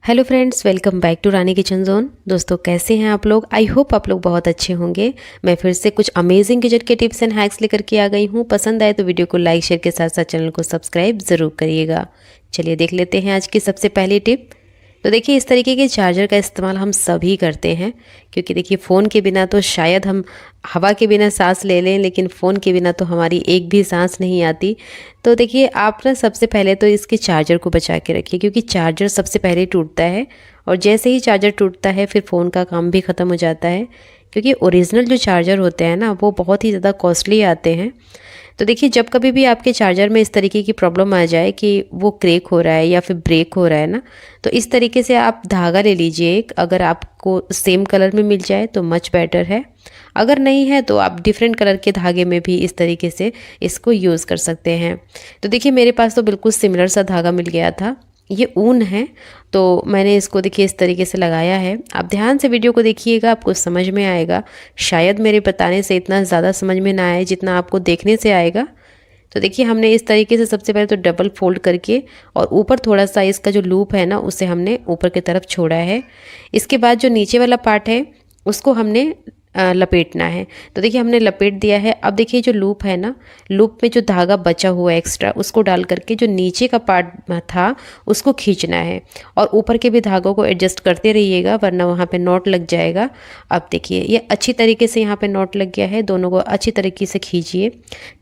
Hello friends, welcome back to Rani kitchen zone. दोस्तों, कैसे हैं आप लोग? आई होप आप लोग बहुत अच्छे होंगे। मैं फिर से कुछ अमेजिंग किचन के टिप्स एंड हैक्स लेकर के आ गई हूँ। पसंद आए तो वीडियो को लाइक शेयर के साथ साथ चैनल को सब्सक्राइब ज़रूर करिएगा। चलिए देख लेते हैं आज की सबसे पहली टिप। तो देखिए, इस तरीके के चार्जर का इस्तेमाल हम सभी करते हैं, क्योंकि देखिए फ़ोन के बिना तो शायद हम हवा के बिना सांस ले लें, लेकिन फ़ोन के बिना तो हमारी एक भी सांस नहीं आती। तो देखिए, आप ना सबसे पहले तो इसके चार्जर को बचा के रखिए, क्योंकि चार्जर सबसे पहले टूटता है और जैसे ही चार्जर टूटता है फिर फ़ोन का काम भी ख़त्म हो जाता है। क्योंकि ओरिजिनल जो चार्जर होते हैं ना, वो बहुत ही ज़्यादा कॉस्टली आते हैं। तो देखिए, जब कभी भी आपके चार्जर में इस तरीके की प्रॉब्लम आ जाए कि वो क्रैक हो रहा है या फिर ब्रेक हो रहा है ना, तो इस तरीके से आप धागा ले लीजिए एक। अगर आपको सेम कलर में मिल जाए तो मच बेटर है। अगर नहीं है तो आप डिफरेंट कलर के धागे में भी इस तरीके से इसको यूज़ कर सकते हैं। तो देखिए, मेरे पास तो बिल्कुल सिमिलर सा धागा मिल गया था। ये ऊन है, तो मैंने इसको देखिए इस तरीके से लगाया है। आप ध्यान से वीडियो को देखिएगा, आपको समझ में आएगा। शायद मेरे बताने से इतना ज़्यादा समझ में ना आए जितना आपको देखने से आएगा। तो देखिए, हमने इस तरीके से सबसे पहले तो डबल फोल्ड करके और ऊपर थोड़ा सा इसका जो लूप है ना, उसे हमने ऊपर की तरफ छोड़ा है। इसके बाद जो नीचे वाला पार्ट है उसको हमने लपेटना है। तो देखिए, हमने लपेट दिया है। अब देखिए, जो लूप है ना, लूप में जो धागा बचा हुआ है एक्स्ट्रा, उसको डाल करके जो नीचे का पार्ट था उसको खींचना है और ऊपर के भी धागों को एडजस्ट करते रहिएगा, वरना वहाँ पे नॉट लग जाएगा। अब देखिए, ये अच्छी तरीके से यहाँ पे नॉट लग गया है। दोनों को अच्छी तरीके से खींचिए।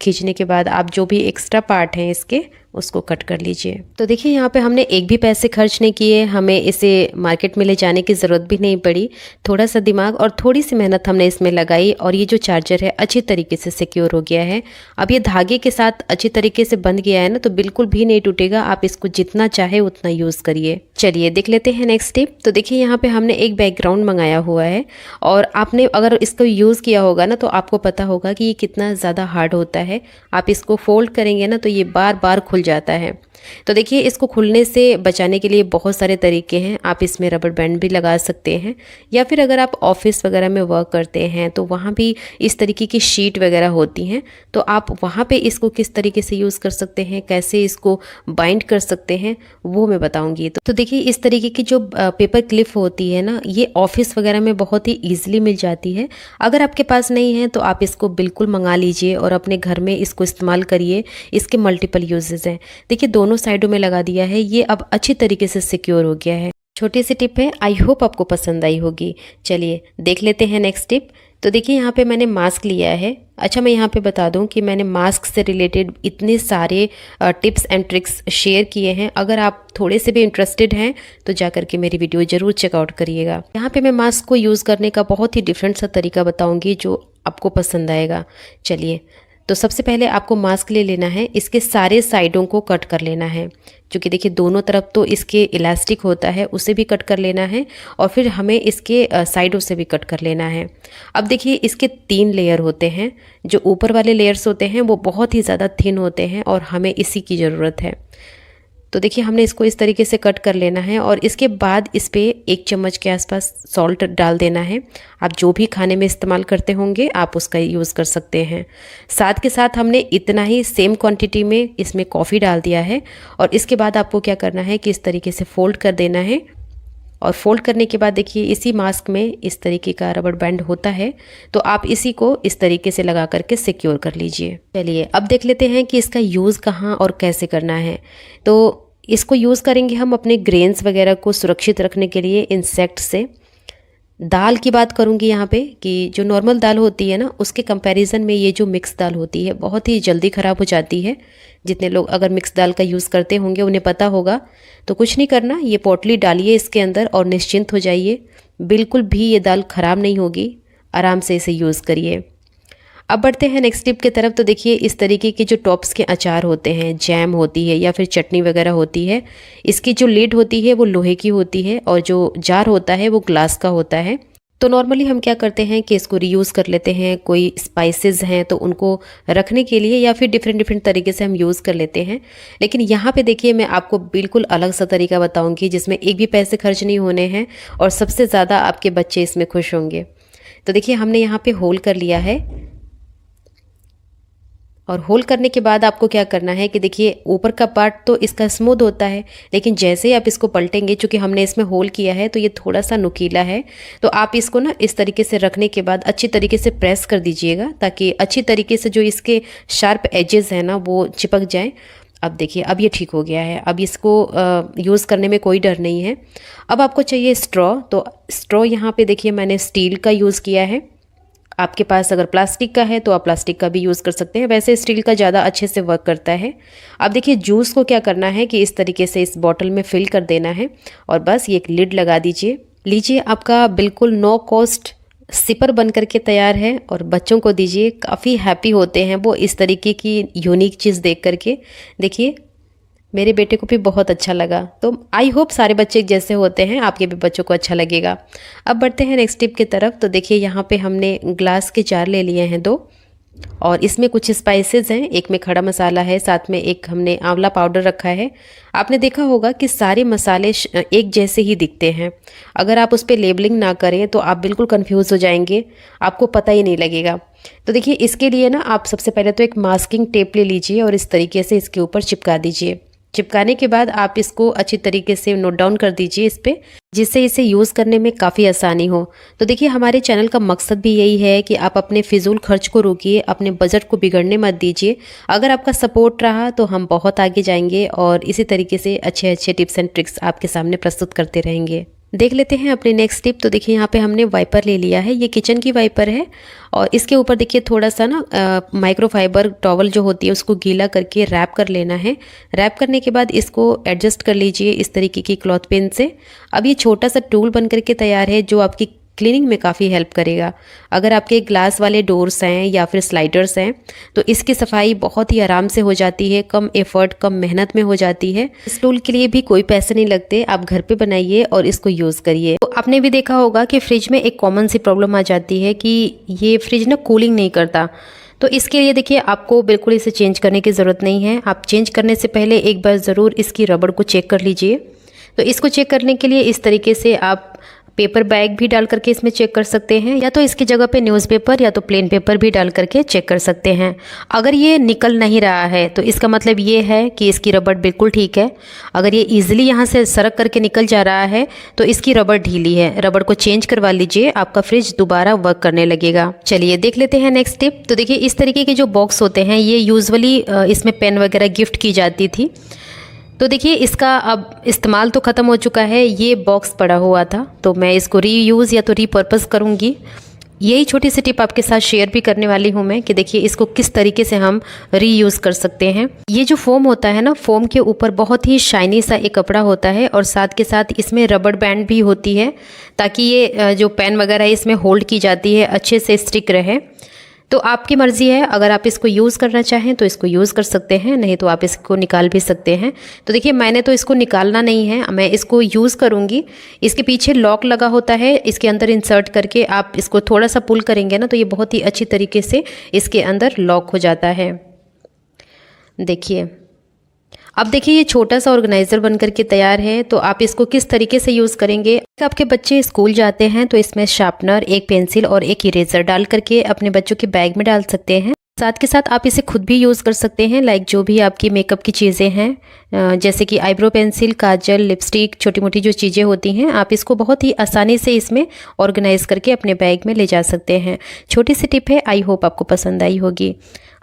खींचने के बाद आप जो भी एक्स्ट्रा पार्ट हैं इसके, उसको कट कर लीजिए। तो देखिए, यहाँ पे हमने एक भी पैसे खर्च नहीं किए, हमें इसे मार्केट में ले जाने की ज़रूरत भी नहीं पड़ी। थोड़ा सा दिमाग और थोड़ी सी मेहनत हमने इसमें लगाई और ये जो चार्जर है अच्छी तरीके से सिक्योर हो गया है। अब ये धागे के साथ अच्छी तरीके से बंध गया है ना, तो बिल्कुल भी नहीं टूटेगा। आप इसको जितना चाहे उतना यूज़ करिए। चलिए देख लेते हैं नेक्स्ट टिप। तो देखिए, यहाँ पे हमने एक बैकग्राउंड मंगाया हुआ है और आपने अगर इसको यूज़ किया होगा ना, तो आपको पता होगा कि ये कितना ज़्यादा हार्ड होता है। आप इसको फोल्ड करेंगे ना, तो ये बार बार खुल जाता है। तो देखिए, इसको खुलने से बचाने के लिए बहुत सारे तरीके हैं। आप इसमें रबर बैंड भी लगा सकते हैं, या फिर अगर आप ऑफिस वगैरह में वर्क करते हैं तो वहाँ भी इस तरीके की शीट वगैरह होती हैं, तो आप वहाँ पे इसको किस तरीके से यूज़ कर सकते हैं, कैसे इसको बाइंड कर सकते हैं, वो मैं बताऊँगी। तो देखिए, इस तरीके की जो पेपर क्लिप होती है ना, ये ऑफिस वगैरह में बहुत ही ईजिली मिल जाती है। अगर आपके पास नहीं है तो आप इसको बिल्कुल मंगा लीजिए और अपने घर में इसको इस्तेमाल करिए। इसके मल्टीपल यूजेस हैं। देखिए, दोनों साइडों में लगा दिया है, ये अब अच्छी तरीके से सिक्योर हो गया है। छोटी सी टिप है, आई होप आपको पसंद आई होगी। चलिए देख लेते हैं नेक्स्ट टिप। तो देखिए, यहाँ पे मैंने मास्क लिया है। अच्छा, मैं यहाँ पे बता दूं कि मैंने मास्क से रिलेटेड इतने सारे टिप्स एंड ट्रिक्स शेयर किए हैं। अगर आप थोड़े से भी इंटरेस्टेड हैं तो जा करके मेरी वीडियो ज़रूर चेकआउट करिएगा। यहाँ पे मैं मास्क को यूज़ करने का बहुत ही डिफरेंट सा तरीका बताऊँगी जो आपको पसंद आएगा। चलिए, तो सबसे पहले आपको मास्क ले लेना है। इसके सारे साइडों को कट कर लेना है, क्योंकि देखिए दोनों तरफ तो इसके इलास्टिक होता है, उसे भी कट कर लेना है और फिर हमें इसके साइडों से भी कट कर लेना है। अब देखिए, इसके 3 लेयर होते हैं। जो ऊपर वाले लेयर्स होते हैं वो बहुत ही ज़्यादा थिन होते हैं और हमें इसी की ज़रूरत है। तो देखिए, हमने इसको इस तरीके से कट कर लेना है और इसके बाद इस पे 1 चम्मच के आसपास सॉल्ट डाल देना है। आप जो भी खाने में इस्तेमाल करते होंगे आप उसका यूज़ कर सकते हैं। साथ के साथ हमने इतना ही सेम क्वांटिटी में इसमें कॉफ़ी डाल दिया है और इसके बाद आपको क्या करना है कि इस तरीके से फोल्ड कर देना है। और फोल्ड करने के बाद देखिए, इसी मास्क में इस तरीके का रबर बैंड होता है, तो आप इसी को इस तरीके से लगा करके सिक्योर कर लीजिए। चलिए, अब देख लेते हैं कि इसका यूज़ कहाँ और कैसे करना है। तो इसको यूज़ करेंगे हम अपने ग्रेन्स वगैरह को सुरक्षित रखने के लिए इंसेक्ट से। दाल की बात करूंगी यहाँ पे कि जो नॉर्मल दाल होती है ना, उसके कंपैरिजन में ये जो मिक्स दाल होती है बहुत ही जल्दी ख़राब हो जाती है। जितने लोग अगर मिक्स दाल का यूज़ करते होंगे उन्हें पता होगा। तो कुछ नहीं करना, ये पोटली डालिए इसके अंदर और निश्चिंत हो जाइए। बिल्कुल भी ये दाल ख़राब नहीं होगी। आराम से इसे यूज़ करिए। अब बढ़ते हैं नेक्स्ट टिप की तरफ। तो देखिए, इस तरीके के जो टॉप्स के अचार होते हैं, जैम होती है या फिर चटनी वगैरह होती है, इसकी जो लिड होती है वो लोहे की होती है और जो जार होता है वो ग्लास का होता है। तो नॉर्मली हम क्या करते हैं कि इसको रीयूज़ कर लेते हैं। कोई स्पाइसेस हैं तो उनको रखने के लिए या फिर डिफरेंट डिफरेंट तरीके से हम यूज़ कर लेते हैं। लेकिन यहाँ पे देखिए, मैं आपको बिल्कुल अलग सा तरीका बताऊँगी जिसमें एक भी पैसे खर्च नहीं होने हैं और सबसे ज़्यादा आपके बच्चे इसमें खुश होंगे। तो देखिए, हमने यहाँ पे होल कर लिया है और होल करने के बाद आपको क्या करना है कि देखिए ऊपर का पार्ट तो इसका स्मूथ होता है, लेकिन जैसे ही आप इसको पलटेंगे, चूँकि हमने इसमें होल किया है तो ये थोड़ा सा नुकीला है, तो आप इसको ना इस तरीके से रखने के बाद अच्छी तरीके से प्रेस कर दीजिएगा, ताकि अच्छी तरीके से जो इसके शार्प एजेस हैं ना वो चिपक जाएँ। अब देखिए अब ये ठीक हो गया है। अब इसको यूज़ करने में कोई डर नहीं है। अब आपको चाहिए स्ट्रॉ, तो स्ट्रॉ यहाँ पे देखिए मैंने स्टील का यूज़ किया है। आपके पास अगर प्लास्टिक का है तो आप प्लास्टिक का भी यूज़ कर सकते हैं, वैसे स्टील का ज़्यादा अच्छे से वर्क करता है। अब देखिए जूस को क्या करना है कि इस तरीके से इस बॉटल में फिल कर देना है और बस ये एक लिड लगा दीजिए। लीजिए आपका बिल्कुल नो कॉस्ट सिपर बन करके तैयार है और बच्चों को दीजिए, काफ़ी हैप्पी होते हैं वो इस तरीके की यूनिक चीज़ देख करके। देखिए मेरे बेटे को भी बहुत अच्छा लगा, तो आई होप सारे बच्चे जैसे होते हैं आपके भी बच्चों को अच्छा लगेगा। अब बढ़ते हैं नेक्स्ट टिप की तरफ। तो देखिए यहाँ पे हमने ग्लास के जार ले लिए हैं 2 और इसमें कुछ स्पाइसेस हैं। एक में खड़ा मसाला है, साथ में एक हमने आंवला पाउडर रखा है। आपने देखा होगा कि सारे मसाले एक जैसे ही दिखते हैं। अगर आप उस पर लेबलिंग ना करें तो आप बिल्कुल कंफ्यूज हो जाएंगे, आपको पता ही नहीं लगेगा। तो देखिए इसके लिए ना आप सबसे पहले तो एक मास्किंग टेप ले लीजिए और इस तरीके से इसके ऊपर चिपका दीजिए। चिपकाने के बाद आप इसको अच्छी तरीके से नोट डाउन कर दीजिए इस पे, जिससे इसे यूज़ करने में काफ़ी आसानी हो। तो देखिए हमारे चैनल का मकसद भी यही है कि आप अपने फिजूल खर्च को रोकिए, अपने बजट को बिगड़ने मत दीजिए। अगर आपका सपोर्ट रहा तो हम बहुत आगे जाएंगे और इसी तरीके से अच्छे अच्छे टिप्स एंड ट्रिक्स आपके सामने प्रस्तुत करते रहेंगे। देख लेते हैं अपनी नेक्स्ट टिप। तो देखिए यहाँ पे हमने वाइपर ले लिया है, ये किचन की वाइपर है और इसके ऊपर देखिए थोड़ा सा ना माइक्रोफाइबर टॉवल जो होती है उसको गीला करके रैप कर लेना है। रैप करने के बाद इसको एडजस्ट कर लीजिए इस तरीके की क्लॉथ पेन से। अब ये छोटा सा टूल बन करके तैयार है जो आपकी क्लीनिंग में काफ़ी हेल्प करेगा। अगर आपके ग्लास वाले डोर्स हैं या फिर स्लाइडर्स हैं तो इसकी सफाई बहुत ही आराम से हो जाती है, कम एफर्ट कम मेहनत में हो जाती है। इस टूल के लिए भी कोई पैसे नहीं लगते, आप घर पे बनाइए और इसको यूज़ करिए। तो आपने भी देखा होगा कि फ्रिज में एक कॉमन सी प्रॉब्लम आ जाती है कि ये फ्रिज ना कूलिंग नहीं करता। तो इसके लिए देखिए आपको बिल्कुल इसे चेंज करने की ज़रूरत नहीं है। आप चेंज करने से पहले एक बार ज़रूर इसकी रबड़ को चेक कर लीजिए। तो इसको चेक करने के लिए इस तरीके से आप पेपर बैग भी डाल करके इसमें चेक कर सकते हैं, या तो इसकी जगह पे न्यूज़पेपर या तो प्लेन पेपर भी डाल करके चेक कर सकते हैं। अगर ये निकल नहीं रहा है तो इसका मतलब ये है कि इसकी रबड़ बिल्कुल ठीक है। अगर ये ईजिली यहाँ से सरक करके निकल जा रहा है तो इसकी रबड़ ढीली है। रबड़ को चेंज करवा लीजिए, आपका फ्रिज दोबारा वर्क करने लगेगा। चलिए देख लेते हैं नेक्स्ट टिप। तो देखिए इस तरीके के जो बॉक्स होते हैं ये यूजुअली इसमें पेन वगैरह गिफ्ट की जाती थी। तो देखिए इसका अब इस्तेमाल तो ख़त्म हो चुका है, ये बॉक्स पड़ा हुआ था तो मैं इसको रीयूज़ या तो रीपर्पज़ करूँगी। यही छोटी सी टिप आपके साथ शेयर भी करने वाली हूँ मैं कि देखिए इसको किस तरीके से हम रीयूज़ कर सकते हैं। ये जो फोम होता है ना, फोम के ऊपर बहुत ही शाइनी सा एक कपड़ा होता है और साथ के साथ इसमें रबड़ बैंड भी होती है ताकि ये जो पेन वगैरह है इसमें होल्ड की जाती है अच्छे से स्टिक रहे। तो आपकी मर्ज़ी है, अगर आप इसको यूज़ करना चाहें तो इसको यूज़ कर सकते हैं, नहीं तो आप इसको निकाल भी सकते हैं। तो देखिए मैंने तो इसको निकालना नहीं है, मैं इसको यूज़ करूँगी। इसके पीछे लॉक लगा होता है, इसके अंदर इंसर्ट करके आप इसको थोड़ा सा पुल करेंगे ना तो ये बहुत ही अच्छी तरीके से इसके अंदर लॉक हो जाता है। देखिए अब देखिए ये छोटा सा ऑर्गेनाइज़र बन करके तैयार है। तो आप इसको किस तरीके से यूज़ करेंगे, आपके बच्चे स्कूल जाते हैं तो इसमें शार्पनर, एक पेंसिल और एक इरेज़र डाल करके अपने बच्चों के बैग में डाल सकते हैं। साथ के साथ आप इसे खुद भी यूज़ कर सकते हैं, लाइक जो भी आपकी मेकअप की चीज़ें हैं जैसे कि आईब्रो पेंसिल, काजल, लिपस्टिक, छोटी मोटी जो चीज़ें होती हैं आप इसको बहुत ही आसानी से इसमें ऑर्गेनाइज़ करके अपने बैग में ले जा सकते हैं। छोटी सी टिप है, आई होप आपको पसंद आई होगी।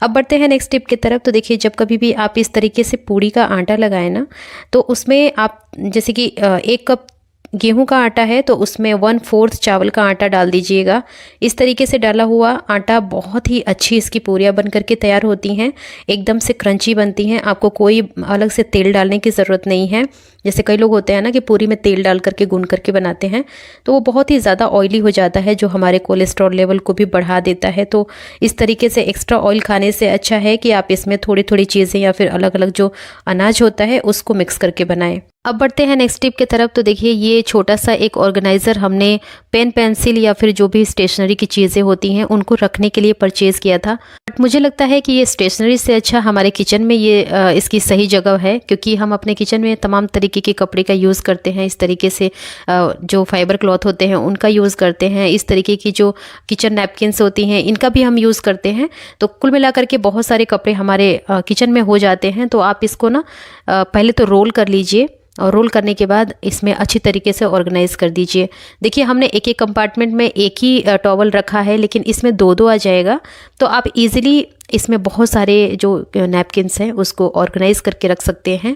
अब बढ़ते हैं नेक्स्ट टिप की तरफ। तो देखिए जब कभी भी आप इस तरीके से पूड़ी का आटा लगाएं ना तो उसमें आप जैसे कि 1 कप गेहूं का आटा है तो उसमें 1/4 चावल का आटा डाल दीजिएगा। इस तरीके से डाला हुआ आटा बहुत ही अच्छी इसकी पूरियाँ बन करके तैयार होती हैं, एकदम से क्रंची बनती हैं। आपको कोई अलग से तेल डालने की ज़रूरत नहीं है। जैसे कई लोग होते हैं ना कि पूरी में तेल डाल करके गूंद करके बनाते हैं तो वो बहुत ही ज़्यादा ऑयली हो जाता है जो हमारे कोलेस्ट्रॉल लेवल को भी बढ़ा देता है। तो इस तरीके से एक्स्ट्रा ऑयल खाने से अच्छा है कि आप इसमें थोड़ी थोड़ी चीज़ें या फिर अलग अलग जो अनाज होता है उसको मिक्स करके बनाएं। अब बढ़ते हैं नेक्स्ट टिप की तरफ। तो देखिए ये छोटा सा एक ऑर्गेनाइज़र हमने पेन पेंसिल या फिर जो भी स्टेशनरी की चीज़ें होती हैं उनको रखने के लिए परचेज़ किया था। बट मुझे लगता है कि ये स्टेशनरी से अच्छा हमारे किचन में ये इसकी सही जगह है, क्योंकि हम अपने किचन में तमाम तरीके के कपड़े का यूज़ करते हैं। इस तरीके से जो फाइबर क्लॉथ होते हैं उनका यूज़ करते हैं, इस तरीके की जो किचन नैपकिन्स होती हैं इनका भी हम यूज़ करते हैं। तो कुल मिलाकर के बहुत सारे कपड़े हमारे किचन में हो जाते हैं। तो आप इसको ना पहले तो रोल कर लीजिए और रोल करने के बाद इसमें अच्छी तरीके से ऑर्गेनाइज़ कर दीजिए। देखिए हमने एक एक कंपार्टमेंट में एक ही टॉवल रखा है, लेकिन इसमें दो दो आ जाएगा। तो आप इजीली इसमें बहुत सारे जो नैपकिन्स हैं उसको ऑर्गेनाइज़ करके रख सकते हैं।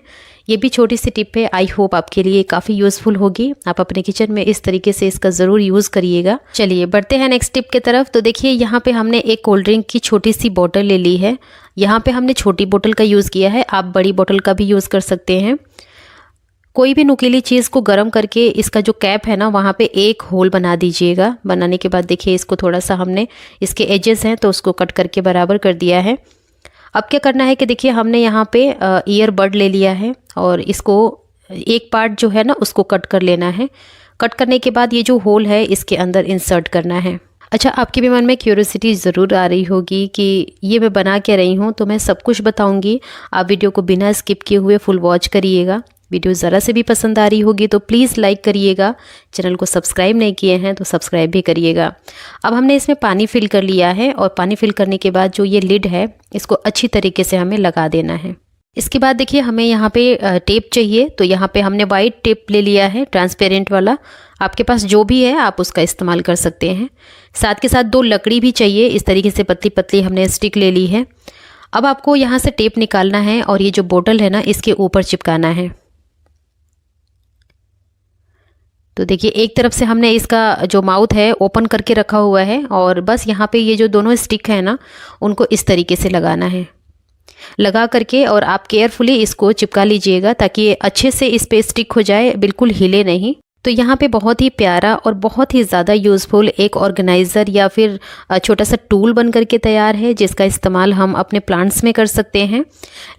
ये भी छोटी सी टिप है, आई होप आपके लिए काफ़ी यूज़फुल होगी। आप अपने किचन में इस तरीके से इसका ज़रूर यूज़ करिएगा। चलिए बढ़ते हैं नेक्स्ट टिप की तरफ। तो देखिए यहाँ पे हमने एक कोल्ड ड्रिंक की छोटी सी बोतल ले ली है। यहाँ पे हमने छोटी बोतल का यूज़ किया है, आप बड़ी बोतल का भी यूज़ कर सकते हैं। कोई भी नुकीली चीज़ को गर्म करके इसका जो कैप है ना वहाँ पे एक होल बना दीजिएगा। बनाने के बाद देखिए इसको थोड़ा सा हमने इसके एजेस हैं तो उसको कट करके बराबर कर दिया है। अब क्या करना है कि देखिए हमने यहाँ पे ईयरबड ले लिया है और इसको एक पार्ट जो है ना उसको कट कर लेना है। कट करने के बाद ये जो होल है इसके अंदर इंसर्ट करना है। अच्छा, आपके भी मन में क्यूरियोसिटी ज़रूर आ रही होगी कि ये मैं बना क्या रही हूँ, तो मैं सब कुछ बताऊँगी। आप वीडियो को बिना स्किप किए हुए फुल वॉच करिएगा। वीडियो ज़रा से भी पसंद आ रही होगी तो प्लीज़ लाइक करिएगा। चैनल को सब्सक्राइब नहीं किए हैं तो सब्सक्राइब भी करिएगा। अब हमने इसमें पानी फिल कर लिया है और पानी फिल करने के बाद जो ये लिड है इसको अच्छी तरीके से हमें लगा देना है। इसके बाद देखिए हमें यहाँ पे टेप चाहिए, तो यहाँ पे हमने वाइट टेप ले लिया है, ट्रांसपेरेंट वाला। आपके पास जो भी है आप उसका इस्तेमाल कर सकते हैं। साथ के साथ दो लकड़ी भी चाहिए, इस तरीके से पतली पतली हमने स्टिक ले ली है। अब आपको यहाँ से टेप निकालना है और ये जो बोतल है ना इसके ऊपर चिपकाना है। तो देखिए एक तरफ से हमने इसका जो माउथ है ओपन करके रखा हुआ है और बस यहाँ पे ये जो दोनों स्टिक है ना उनको इस तरीके से लगाना है। लगा करके और आप केयरफुली इसको चिपका लीजिएगा ताकि ये अच्छे से इस पे स्टिक हो जाए, बिल्कुल हिले नहीं। तो यहाँ पे बहुत ही प्यारा और बहुत ही ज़्यादा यूज़फुल एक ऑर्गेनाइज़र या फिर छोटा सा टूल बन करके तैयार है, जिसका इस्तेमाल हम अपने प्लांट्स में कर सकते हैं।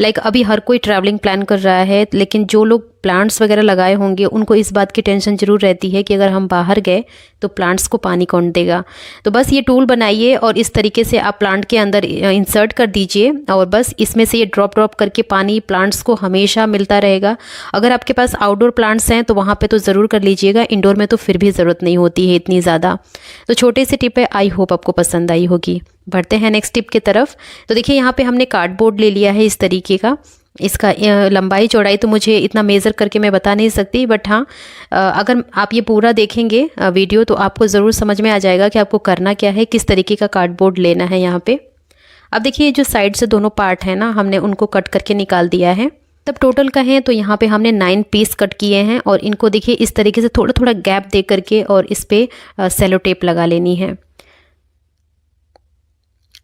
लाइक अभी हर कोई ट्रैवलिंग प्लान कर रहा है, लेकिन जो लोग प्लांट्स वगैरह लगाए होंगे उनको इस बात की टेंशन ज़रूर रहती है कि अगर हम बाहर गए तो प्लांट्स को पानी कौन देगा। तो बस ये टूल बनाइए और इस तरीके से आप प्लांट के अंदर इंसर्ट कर दीजिए और बस इसमें से ये ड्रॉप ड्रॉप करके पानी प्लांट्स को हमेशा मिलता रहेगा। अगर आपके पास आउटडोर प्लांट्स हैं तो वहाँ पे तो ज़रूर कर लीजिएगा, इंडोर में तो फिर भी ज़रूरत नहीं होती है इतनी ज़्यादा। तो छोटी सी टिप है, आई होप आपको पसंद आई होगी। बढ़ते हैं नेक्स्ट टिप की तरफ। तो देखिए यहाँ पे हमने कार्डबोर्ड ले लिया है इस तरीके का। इसका लंबाई चौड़ाई तो मुझे इतना मेज़र करके मैं बता नहीं सकती, बट हाँ अगर आप ये पूरा देखेंगे वीडियो तो आपको ज़रूर समझ में आ जाएगा कि आपको करना क्या है, किस तरीके का कार्डबोर्ड लेना है यहाँ पे। अब देखिए जो साइड से दोनों पार्ट हैं ना हमने उनको कट करके निकाल दिया है। तब टोटल का है तो यहाँ पे हमने 9 पीस कट किए हैं और इनको देखिए इस तरीके से थोड़ा थोड़ा गैप दे करके और इस पर सेलो टेप लगा लेनी है।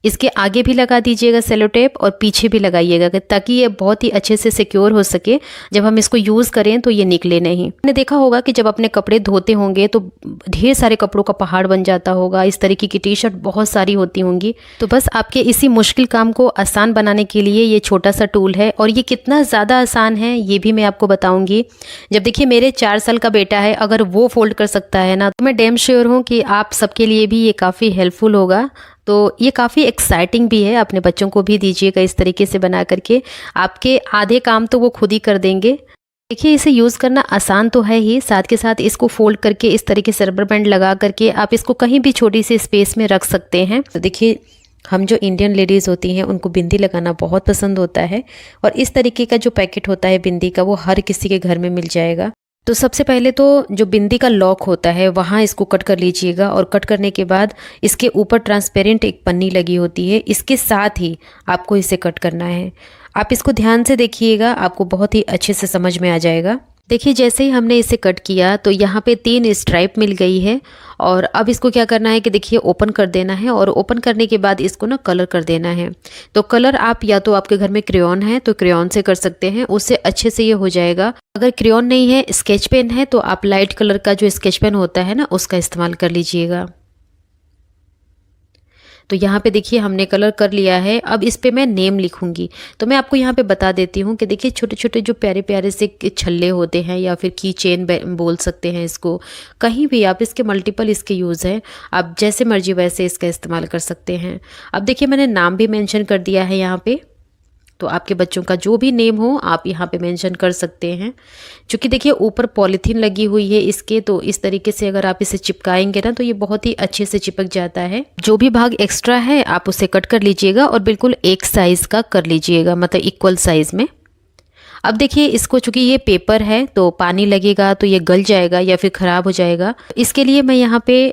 इसके आगे भी लगा दीजिएगा सेलो टेप और पीछे भी लगाइएगा ताकि ये बहुत ही अच्छे से सिक्योर हो सके, जब हम इसको यूज़ करें तो ये निकले नहीं। आपने देखा होगा कि जब अपने कपड़े धोते होंगे तो ढेर सारे कपड़ों का पहाड़ बन जाता होगा, इस तरीके की टी शर्ट बहुत सारी होती होंगी। तो बस आपके इसी मुश्किल काम को आसान बनाने के लिए ये छोटा सा टूल है और ये कितना ज़्यादा आसान है ये भी मैं आपको बताऊँगी। जब देखिए मेरे 4 साल का बेटा है, अगर वो फोल्ड कर सकता है ना तो मैं डैम श्योर हूँ कि आप सबके लिए भी ये काफ़ी हेल्पफुल होगा। तो ये काफ़ी एक्साइटिंग भी है, अपने बच्चों को भी दीजिएगा इस तरीके से बना करके, आपके आधे काम तो वो खुद ही कर देंगे। देखिए इसे यूज़ करना आसान तो है ही, साथ के साथ इसको फोल्ड करके इस तरीके से रबर बैंड लगा करके आप इसको कहीं भी छोटी सी स्पेस में रख सकते हैं। तो देखिए हम जो इंडियन लेडीज़ होती हैं उनको बिंदी लगाना बहुत पसंद होता है और इस तरीके का जो पैकेट होता है बिंदी का वो हर किसी के घर में मिल जाएगा। तो सबसे पहले तो जो बिंदी का लॉक होता है वहाँ इसको कट कर लीजिएगा और कट करने के बाद इसके ऊपर ट्रांसपेरेंट एक पन्नी लगी होती है, इसके साथ ही आपको इसे कट करना है। आप इसको ध्यान से देखिएगा, आपको बहुत ही अच्छे से समझ में आ जाएगा। देखिए जैसे ही हमने इसे कट किया तो यहाँ पे 3 स्ट्राइप मिल गई है और अब इसको क्या करना है कि देखिए ओपन कर देना है और ओपन करने के बाद इसको ना कलर कर देना है। तो कलर आप या तो आपके घर में क्रेयॉन है तो क्रेयॉन से कर सकते हैं, उससे अच्छे से ये हो जाएगा। अगर क्रेयॉन नहीं है, स्केच पेन है, तो आप लाइट कलर का जो स्केच पेन होता है ना उसका इस्तेमाल कर लीजिएगा। तो यहाँ पे देखिए हमने कलर कर लिया है। अब इस पे मैं नेम लिखूंगी। तो मैं आपको यहाँ पे बता देती हूँ कि देखिए छोटे छोटे जो प्यारे प्यारे से छल्ले होते हैं या फिर की चेन बोल सकते हैं इसको, कहीं भी आप इसके मल्टीपल इसके यूज़ हैं, आप जैसे मर्जी वैसे इसका इस्तेमाल कर सकते हैं। अब देखिए मैंने नाम भी मेंशन कर दिया है यहाँ पे, तो आपके बच्चों का जो भी नेम हो आप यहाँ पे मेंशन कर सकते हैं। क्योंकि देखिए ऊपर पॉलीथीन लगी हुई है इसके, तो इस तरीके से अगर आप इसे चिपकाएंगे ना तो ये बहुत ही अच्छे से चिपक जाता है। जो भी भाग एक्स्ट्रा है आप उसे कट कर लीजिएगा और बिल्कुल एक साइज का कर लीजिएगा, मतलब इक्वल साइज में। अब देखिए इसको, चूंकि ये पेपर है तो पानी लगेगा तो ये गल जाएगा या फिर ख़राब हो जाएगा। इसके लिए मैं यहाँ पे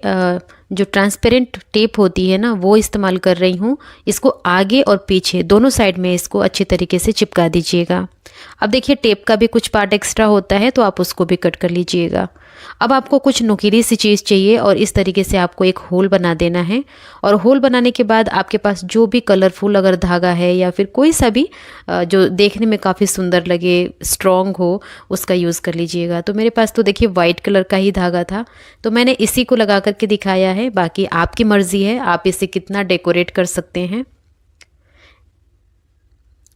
जो ट्रांसपेरेंट टेप होती है ना वो इस्तेमाल कर रही हूँ। इसको आगे और पीछे दोनों साइड में इसको अच्छे तरीके से चिपका दीजिएगा। अब देखिए टेप का भी कुछ पार्ट एक्स्ट्रा होता है तो आप उसको भी कट कर लीजिएगा। अब आपको कुछ नुकीली सी चीज़ चाहिए और इस तरीके से आपको एक होल बना देना है। और होल बनाने के बाद आपके पास जो भी कलरफुल अगर धागा है या फिर कोई सा भी जो देखने में काफ़ी सुंदर लगे, स्ट्रॉन्ग हो, उसका यूज़ कर लीजिएगा। तो मेरे पास तो देखिए वाइट कलर का ही धागा था तो मैंने इसी को लगा करके दिखाया है। बाकी आपकी मर्ज़ी है, आप इसे कितना डेकोरेट कर सकते हैं।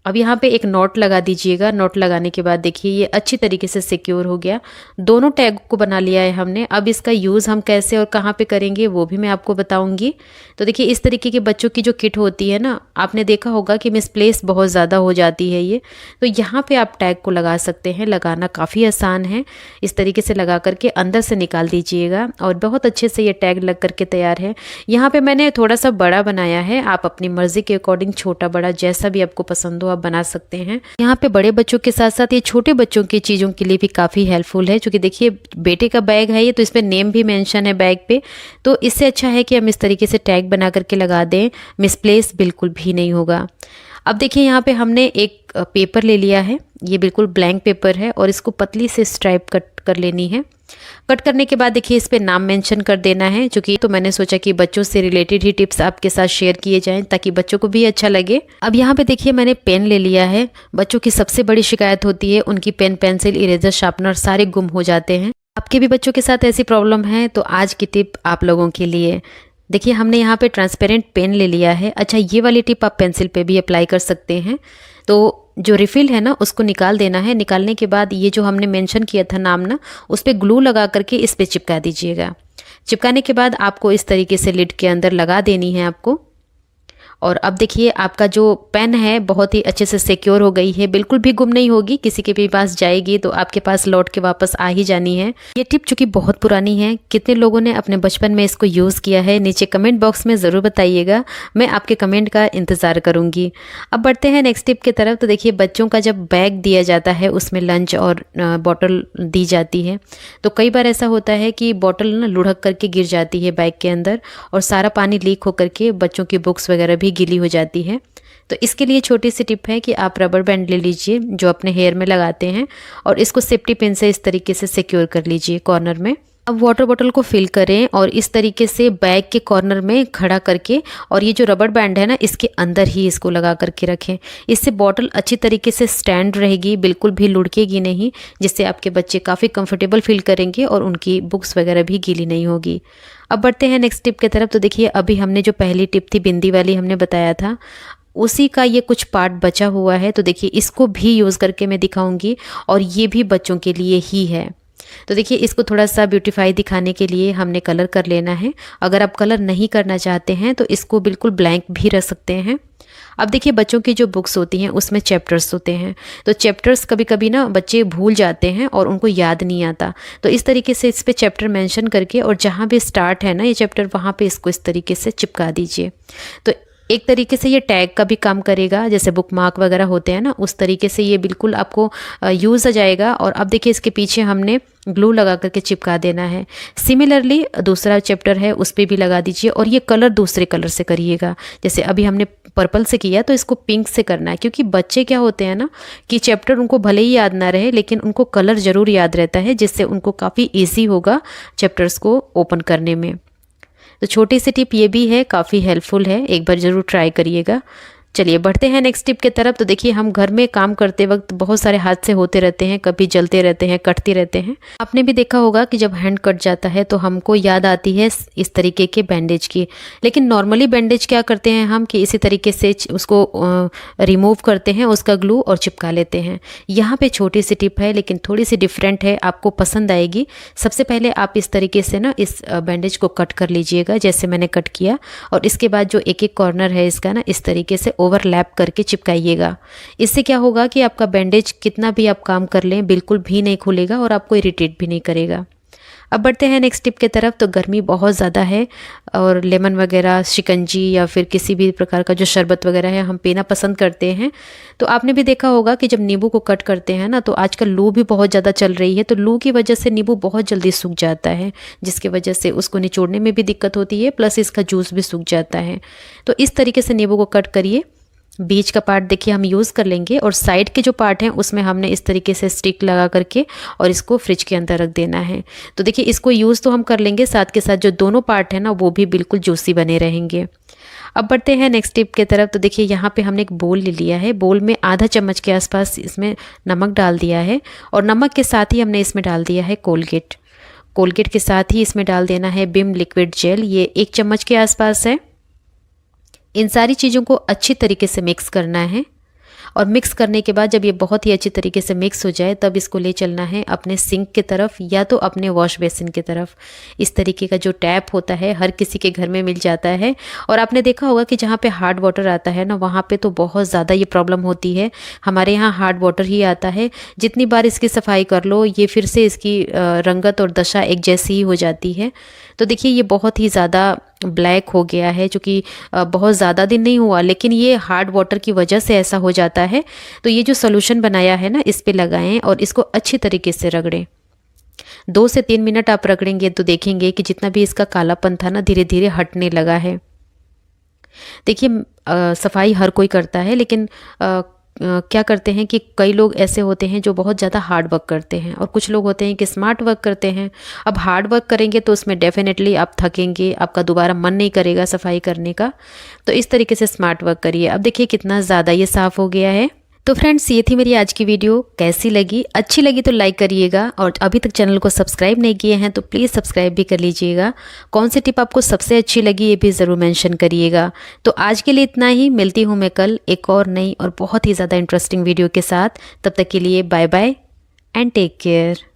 अब यहाँ पे एक नॉट लगा दीजिएगा। नॉट लगाने के बाद देखिए ये अच्छी तरीके से सिक्योर हो गया। दोनों टैग को बना लिया है हमने। अब इसका यूज़ हम कैसे और कहाँ पे करेंगे वो भी मैं आपको बताऊंगी। तो देखिए इस तरीके के बच्चों की जो किट होती है ना, आपने देखा होगा कि मिसप्लेस बहुत ज़्यादा हो जाती है ये, तो यहाँ पर आप टैग को लगा सकते हैं। लगाना काफ़ी आसान है। इस तरीके से लगा करके अंदर से निकाल दीजिएगा और बहुत अच्छे से ये टैग लग करके तैयार है। यहाँ पर मैंने थोड़ा सा बड़ा बनाया है, आप अपनी मर्ज़ी के अकॉर्डिंग छोटा बड़ा जैसा भी आपको पसंद हो आप बना सकते हैं। यहाँ पे बड़े बच्चों के साथ साथ ये छोटे बच्चों की चीज़ों के लिए भी काफ़ी हेल्पफुल है। क्योंकि देखिए बेटे का बैग है ये, तो इस पे नेम भी मेंशन है बैग पे, तो इससे अच्छा है कि हम इस तरीके से टैग बना करके लगा दें, मिसप्लेस बिल्कुल भी नहीं होगा। अब देखिए यहाँ पे हमने एक पेपर ले लिया है, ये बिल्कुल ब्लैंक पेपर है और इसको पतली से स्ट्राइप कट कर लेनी है। कट करने के बाद देखिए इस पे नाम मेंशन कर देना है। क्योंकि तो मैंने सोचा कि बच्चों से रिलेटेड ही टिप्स आपके साथ शेयर किए जाएं ताकि बच्चों को भी अच्छा लगे। अब यहाँ पे देखिए मैंने पेन ले लिया है। बच्चों की सबसे बड़ी शिकायत होती है उनकी पेन, पेंसिल, इरेजर, शार्पनर सारे गुम हो जाते हैं। आपके भी बच्चों के साथ ऐसी प्रॉब्लम है तो आज की टिप आप लोगों के लिए। देखिए हमने यहाँ पे ट्रांसपेरेंट पेन ले लिया है। अच्छा, ये वाली टिप आप पेंसिल पे भी अप्लाई कर सकते हैं। तो जो रिफिल है ना उसको निकाल देना है। निकालने के बाद ये जो हमने मेंशन किया था नाम ना, उस पर ग्लू लगा करके इस पे चिपका दीजिएगा। चिपकाने के बाद आपको इस तरीके से लिड के अंदर लगा देनी है आपको। और अब देखिए आपका जो पेन है बहुत ही अच्छे से सिक्योर हो गई है, बिल्कुल भी गुम नहीं होगी। किसी के भी पास जाएगी तो आपके पास लौट के वापस आ ही जानी है। ये टिप चूंकि बहुत पुरानी है, कितने लोगों ने अपने बचपन में इसको यूज़ किया है नीचे कमेंट बॉक्स में ज़रूर बताइएगा। मैं आपके कमेंट का इंतज़ार करूँगी। अब बढ़ते हैं नेक्स्ट टिप की तरफ। तो देखिए बच्चों का जब बैग दिया जाता है उसमें लंच और बॉटल दी जाती है, तो कई बार ऐसा होता है कि बॉटल ना लुढ़क करके गिर जाती है बैग के अंदर और सारा पानी लीक होकर के बच्चों की बुक्स वगैरह भी गीली हो जाती है। तो इसके लिए छोटी सी टिप है कि आप रबर बैंड ले लीजिए जो अपने हेयर में लगाते हैं और इसको सेफ्टी पिन से इस तरीके से सिक्योर कर लीजिए कॉर्नर में। अब वाटर बोतल को फिल करें और इस तरीके से बैग के कॉर्नर में खड़ा करके, और ये जो रबर बैंड है ना इसके अंदर ही इसको लगा करके रखें। इससे बॉटल अच्छी तरीके से स्टैंड रहेगी, बिल्कुल भी लुढ़केगी नहीं, जिससे आपके बच्चे काफ़ी कंफर्टेबल फील करेंगे और उनकी बुक्स वगैरह भी गीली नहीं होगी। अब बढ़ते हैं नेक्स्ट टिप की तरफ। तो देखिए अभी हमने जो पहली टिप थी बिंदी वाली हमने बताया था, उसी का ये कुछ पार्ट बचा हुआ है। तो देखिए इसको भी यूज़ करके मैं दिखाऊंगी और ये भी बच्चों के लिए ही है। तो देखिए इसको थोड़ा सा ब्यूटीफाई दिखाने के लिए हमने कलर कर लेना है। अगर आप कलर नहीं करना चाहते हैं तो इसको बिल्कुल ब्लैंक भी रख सकते हैं। अब देखिए बच्चों की जो बुक्स होती हैं उसमें चैप्टर्स होते हैं, तो चैप्टर्स कभी कभी ना बच्चे भूल जाते हैं और उनको याद नहीं आता। तो इस तरीके से इस पे चैप्टर मेंशन करके और जहाँ भी स्टार्ट है ना ये चैप्टर वहाँ पे इसको इस तरीके से चिपका दीजिए। तो एक तरीके से ये टैग का भी काम करेगा, जैसे बुक मार्क वगैरह होते हैं ना उस तरीके से ये बिल्कुल आपको यूज़ आ जाएगा। और अब देखिए इसके पीछे हमने ग्लू लगा करके चिपका देना है। सिमिलरली दूसरा चैप्टर है उस पर भी लगा दीजिए और ये कलर दूसरे कलर से करिएगा। जैसे अभी हमने पर्पल से किया तो इसको पिंक से करना है, क्योंकि बच्चे क्या होते हैं ना कि चैप्टर उनको भले ही याद ना रहे लेकिन उनको कलर ज़रूर याद रहता है, जिससे उनको काफ़ी ईजी होगा चैप्टर्स को ओपन करने में। तो छोटी सी टिप ये भी है, काफ़ी हेल्पफुल है, एक बार ज़रूर ट्राई करिएगा। चलिए बढ़ते हैं नेक्स्ट टिप के तरफ। तो देखिए हम घर में काम करते वक्त बहुत सारे हादसे होते रहते हैं, कभी जलते रहते हैं, कटते रहते हैं। आपने भी देखा होगा कि जब हैंड कट जाता है तो हमको याद आती है इस तरीके के बैंडेज की। लेकिन नॉर्मली बैंडेज क्या करते हैं हम कि इसी तरीके से उसको रिमूव करते हैं, उसका ग्लू और चिपका लेते हैं। यहाँ पे छोटी सी टिप है लेकिन थोड़ी सी डिफरेंट है, आपको पसंद आएगी। सबसे पहले आप इस तरीके से ना इस बैंडेज को कट कर लीजिएगा जैसे मैंने कट किया, और इसके बाद जो एक एक कॉर्नर है इसका ना इस तरीके से ओवरलैप करके चिपकाइएगा। इससे क्या होगा कि आपका बैंडेज कितना भी आप काम कर लें बिल्कुल भी नहीं खुलेगा और आपको इरिटेट भी नहीं करेगा। अब बढ़ते हैं नेक्स्ट टिप के तरफ। तो गर्मी बहुत ज़्यादा है और लेमन वगैरह, शिकंजी या फिर किसी भी प्रकार का जो शरबत वगैरह है हम पीना पसंद करते हैं। तो आपने भी देखा होगा कि जब नींबू को कट करते हैं ना, तो आजकल लू भी बहुत ज़्यादा चल रही है, तो लू की वजह से नींबू बहुत जल्दी सूख जाता है, जिसकी वजह से उसको निचोड़ने में भी दिक्कत होती है, प्लस इसका जूस भी सूख जाता है। तो इस तरीके से नींबू को कट करिए। बीच का पार्ट देखिए हम यूज़ कर लेंगे और साइड के जो पार्ट हैं उसमें हमने इस तरीके से स्टिक लगा करके और इसको फ्रिज के अंदर रख देना है। तो देखिए इसको यूज़ तो हम कर लेंगे, साथ के साथ जो दोनों पार्ट हैं ना वो भी बिल्कुल जूसी बने रहेंगे। अब बढ़ते हैं नेक्स्ट टिप के तरफ। तो देखिए यहाँ पे हमने एक बोल ले लिया है, बोल में आधा चम्मच के आसपास इसमें नमक डाल दिया है और नमक के साथ ही हमने इसमें डाल दिया है कोलगेट। कोलगेट के साथ ही इसमें डाल देना है विम लिक्विड जेल, ये 1 चम्मच के आसपास है। इन सारी चीज़ों को अच्छी तरीके से मिक्स करना है और मिक्स करने के बाद जब ये बहुत ही अच्छी तरीके से मिक्स हो जाए तब इसको ले चलना है अपने सिंक की तरफ या तो अपने वॉश बेसिन की तरफ। इस तरीके का जो टैप होता है हर किसी के घर में मिल जाता है और आपने देखा होगा कि जहाँ पे हार्ड वाटर आता है ना वहाँ पे तो बहुत ज़्यादा ये प्रॉब्लम होती है। हमारे यहाँ हार्ड वाटर ही आता है, जितनी बार इसकी सफाई कर लो ये फिर से इसकी रंगत और दशा एक जैसी ही हो जाती है। तो देखिए ये बहुत ही ज़्यादा ब्लैक हो गया है, जो कि बहुत ज़्यादा दिन नहीं हुआ, लेकिन ये हार्ड वाटर की वजह से ऐसा हो जाता है। तो ये जो सोल्यूशन बनाया है ना इस पे लगाएं और इसको अच्छी तरीके से रगड़ें। 2 से 3 मिनट आप रगड़ेंगे तो देखेंगे कि जितना भी इसका कालापन था ना धीरे धीरे हटने लगा है। देखिए सफाई हर कोई करता है, लेकिन क्या करते हैं कि कई लोग ऐसे होते हैं जो बहुत ज़्यादा हार्ड वर्क करते हैं और कुछ लोग होते हैं कि स्मार्ट वर्क करते हैं। अब हार्ड वर्क करेंगे तो उसमें डेफिनेटली आप थकेंगे, आपका दोबारा मन नहीं करेगा सफाई करने का। तो इस तरीके से स्मार्ट वर्क करिए। अब देखिए कितना ज़्यादा ये साफ़ हो गया है। तो फ्रेंड्स ये थी मेरी आज की वीडियो। कैसी लगी? अच्छी लगी तो लाइक करिएगा और अभी तक चैनल को सब्सक्राइब नहीं किए हैं तो प्लीज़ सब्सक्राइब भी कर लीजिएगा। कौन सी टिप आपको सबसे अच्छी लगी ये भी ज़रूर मेंशन करिएगा। तो आज के लिए इतना ही, मिलती हूँ मैं कल एक और नई और बहुत ही ज़्यादा इंटरेस्टिंग वीडियो के साथ। तब तक के लिए bye bye and take care.